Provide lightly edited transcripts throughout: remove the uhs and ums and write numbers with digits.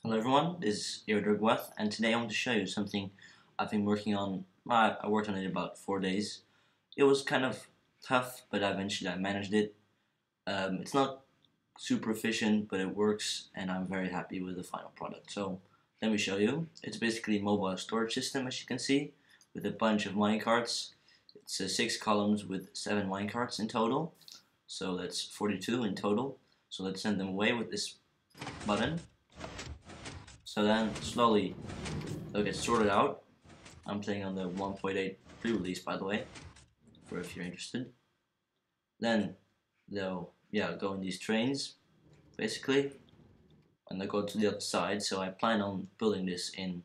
Hello everyone, this is EradurGwath, and today I want to show you something I've been working on. I worked on it about 4 days. It was kind of tough, but eventually I managed it. It's not super efficient, but it works, and I'm very happy with the final product. So let me show you. It's basically a mobile storage system, as you can see, with a bunch of minecarts. It's 6 columns with 7 minecarts in total, so that's 42 in total. So let's send them away with this button. So then slowly they'll get sorted out. I'm playing on the 1.8 pre-release, by the way, for if you're interested. Then they'll go in these trains, basically, and they'll go to the other side. So I plan on building this in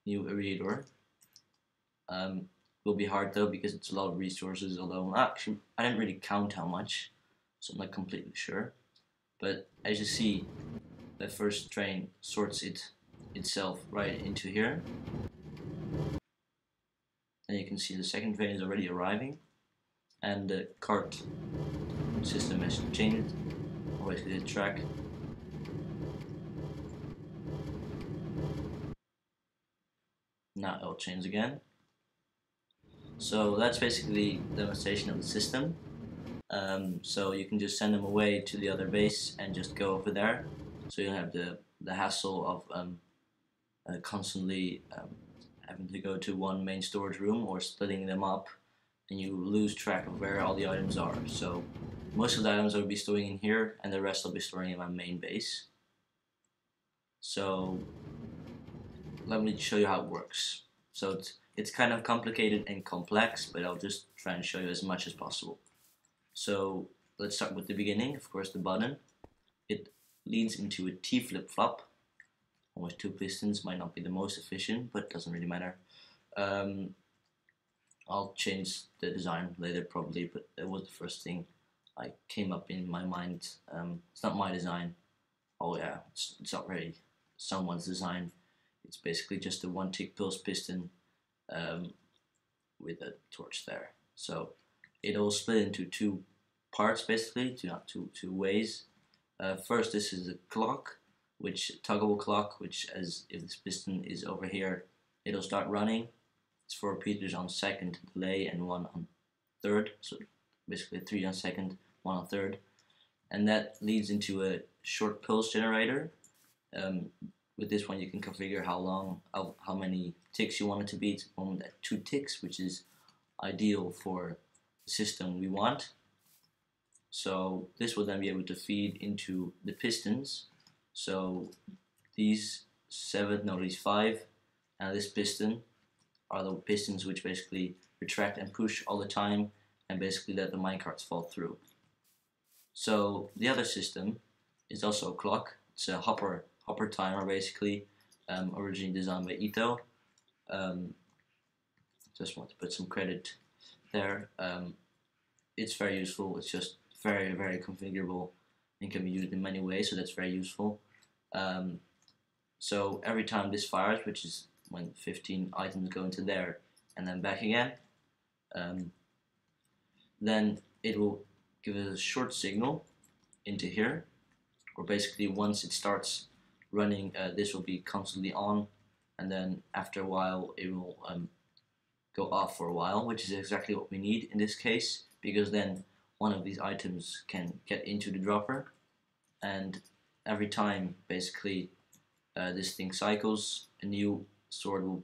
new Eradur. Will be hard though because it's a lot of resources. Although actually I didn't really count how much, so I'm not completely sure. But as you see, the first train sorts itself right into here. Then you can see the second train is already arriving, and the cart system has changed, or basically the track. Now it'll change again. So that's basically the demonstration of the system. So you can just send them away to the other base and just go over there. So you don't have the hassle of constantly having to go to one main storage room or splitting them up, and you lose track of where all the items are. So most of the items I'll be storing in here, and the rest I'll be storing in my main base. So let me show you how it works. So it's kind of complicated and complex, but I'll just try and show you as much as possible. So let's start with the beginning. Of course, the button. It leads into a T flip-flop. With 2 pistons might not be the most efficient, but it doesn't really matter. I'll change the design later probably, but it was the first thing I came up in my mind. It's not my design. Oh yeah, it's not really someone's design. It's basically just a 1-tick pulse piston with a torch there. So it'll split into 2 parts basically, two ways. First, this is a clock, toggleable clock, which as if this piston is over here, it'll start running. It's 4 repeaters on second delay and 1 on third, so basically 3 on second, 1 on third, and that leads into a short pulse generator. With this one you can configure how many ticks you want it to be. It's only at 2 ticks, which is ideal for the system we want. So this will then be able to feed into the pistons. So these 5 and this piston are the pistons which basically retract and push all the time and basically let the minecarts fall through. So the other system is also a clock. It's a hopper timer basically, originally designed by Etho. Just want to put some credit there. It's very useful. It's just very configurable and can be used in many ways, so that's very useful. So every time this fires, which is when 15 items go into there and then back again, then it will give us a short signal into here, or basically once it starts running, this will be constantly on, and then after a while it will go off for a while, which is exactly what we need in this case, because then one of these items can get into the dropper, and every time basically this thing cycles, a new sword will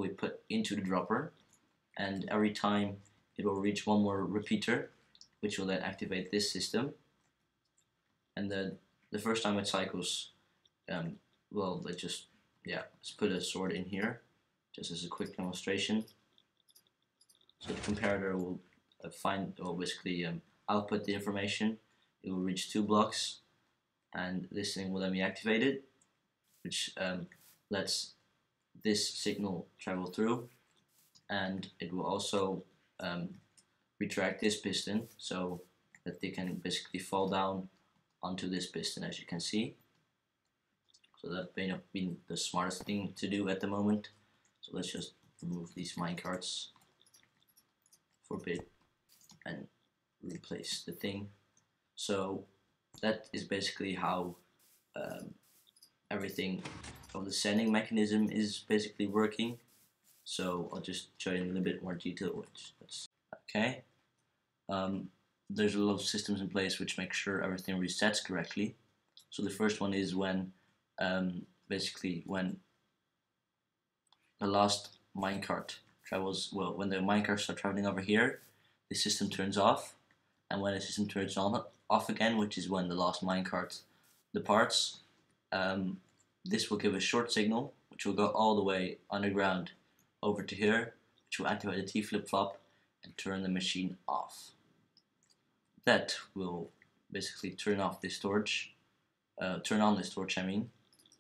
be put into the dropper, and every time it will reach 1 more repeater, which will then activate this system. And then the first time it cycles, well, let's put a sword in here just as a quick demonstration. So the comparator will basically output the information. It will reach 2 blocks, and this thing will then be activated, which lets this signal travel through, and it will also retract this piston so that they can basically fall down onto this piston, as you can see. So that may not be the smartest thing to do at the moment, so let's just remove these minecarts for a bit and replace the thing. So that is basically how everything of the sending mechanism is basically working. So I'll just show you in a little bit more detail. Okay. There's a lot of systems in place which make sure everything resets correctly. So the first one is when basically when the last minecart travels, well, when the minecarts start traveling over here, the system turns off, and when the system turns off again, which is when the last minecart departs, this will give a short signal which will go all the way underground over to here, which will activate the T flip-flop and turn the machine off. That will basically turn off this storage, turn on the storage I mean,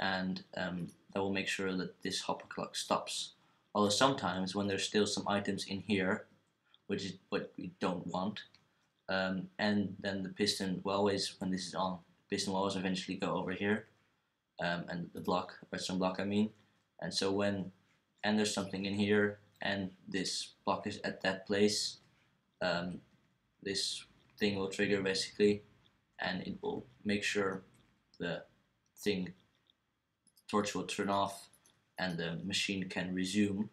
and that will make sure that this hopper clock stops. Although sometimes when there's still some items in here, which is what we don't want, and then the piston will always, when this is on, the piston will always eventually go over here, and the block, redstone block I mean, and so when, and there's something in here, and this block is at that place, this thing will trigger basically, and it will make sure the torch will turn off and the machine can resume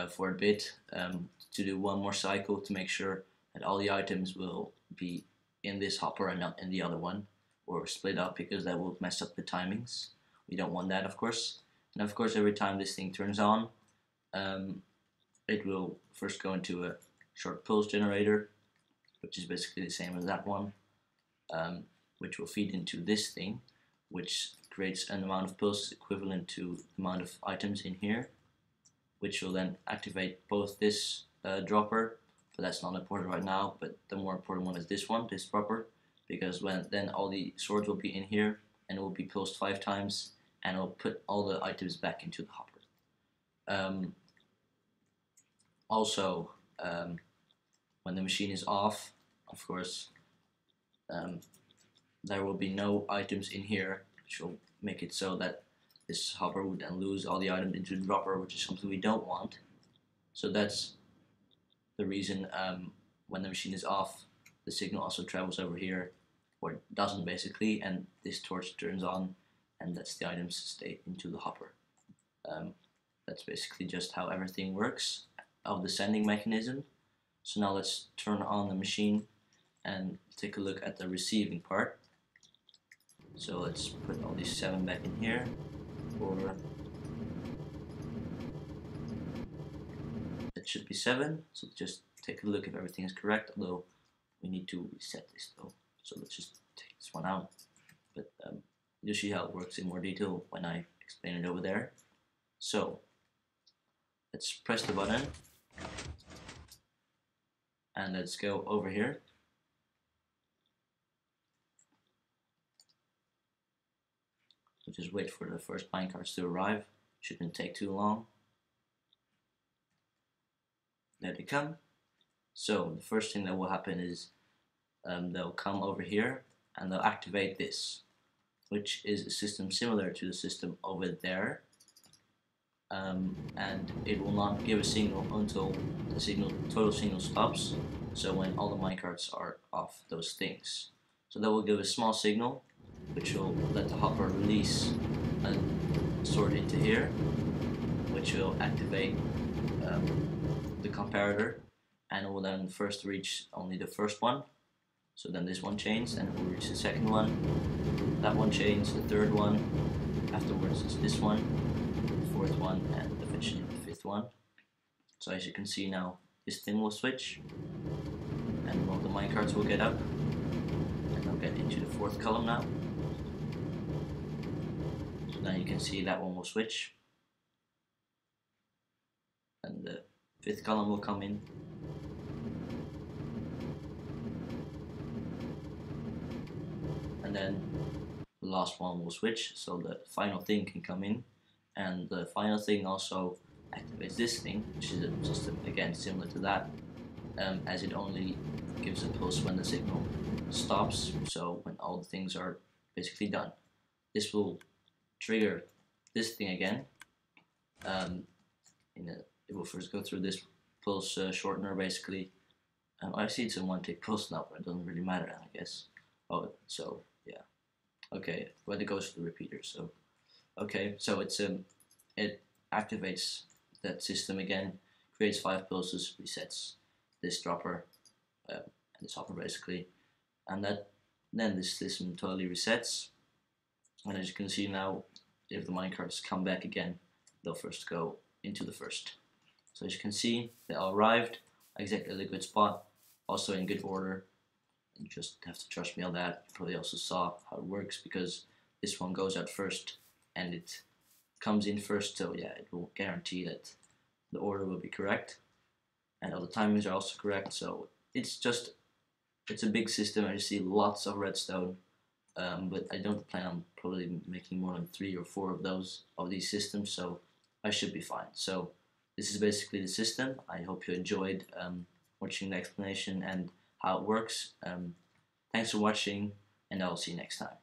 for a bit to do one more cycle to make sure that all the items will be in this hopper and not in the other one, or split up, because that will mess up the timings. We don't want that, of course. And of course, every time this thing turns on, it will first go into a short pulse generator, which is basically the same as that one, which will feed into this thing, which creates an amount of pulses equivalent to the amount of items in here, which will then activate both this dropper, but that's not important right now, but the more important one is this one, this dropper, because then all the swords will be in here, and it will be pulsed 5 times, and it will put all the items back into the hopper. Also, when the machine is off, of course, there will be no items in here, which will make it so that this hopper would then lose all the items into the dropper, which is something we don't want. So that's the reason when the machine is off, the signal also travels over here, or it doesn't basically, and this torch turns on, and that's the items stay into the hopper. That's basically just how everything works of the sending mechanism. So now let's turn on the machine and take a look at the receiving part. So let's put all these 7 back in here, or it should be 7. So just take a look if everything is correct, although we need to reset this though. So let's just take this one out. But you'll see how it works in more detail when I explain it over there. So let's press the button and let's go over here. So just wait for the first minecarts to arrive. Shouldn't take too long. There they come. So the first thing that will happen is they'll come over here and they'll activate this, which is a system similar to the system over there, and it will not give a signal until the total signal stops, so when all the minecarts are off those things. So that will give a small signal which will let the hopper release a sword into here, which will activate the comparator, and it will then first reach only the first one. So then this one changed, and it will reach the second one, that one changed, the third one, afterwards it's this one, the fourth one, and eventually the 5th one. So as you can see now, this thing will switch, and one of the minecarts will get up, and they'll get into the 4th column now. So now you can see that one will switch, and the 5th column will come in. And then the last one will switch, so the final thing can come in, and the final thing also activates this thing, which is a system again similar to that, as it only gives a pulse when the signal stops, so when all the things are basically done. This will trigger this thing again. It will first go through this pulse shortener basically. I see it's a 1-tick pulse now, but it doesn't really matter, I guess. Oh, so yeah. Okay, well, it goes to the repeater, so Okay, so it activates that system again, creates 5 pulses, resets this dropper and this hopper basically, and then this system totally resets. And as you can see now, if the minecarts come back again, they'll first go into the first. So as you can see, they all arrived exactly at a good spot, also in good order. You just have to trust me on that. You probably also saw how it works because this one goes out first and it comes in first, so yeah, it will guarantee that the order will be correct and all the timings are also correct. So it's a big system. I see lots of redstone, but I don't plan on probably making more than 3 or 4 of these systems, so I should be fine. So this is basically the system. I hope you enjoyed watching the explanation and how it works. Thanks for watching, and I'll see you next time.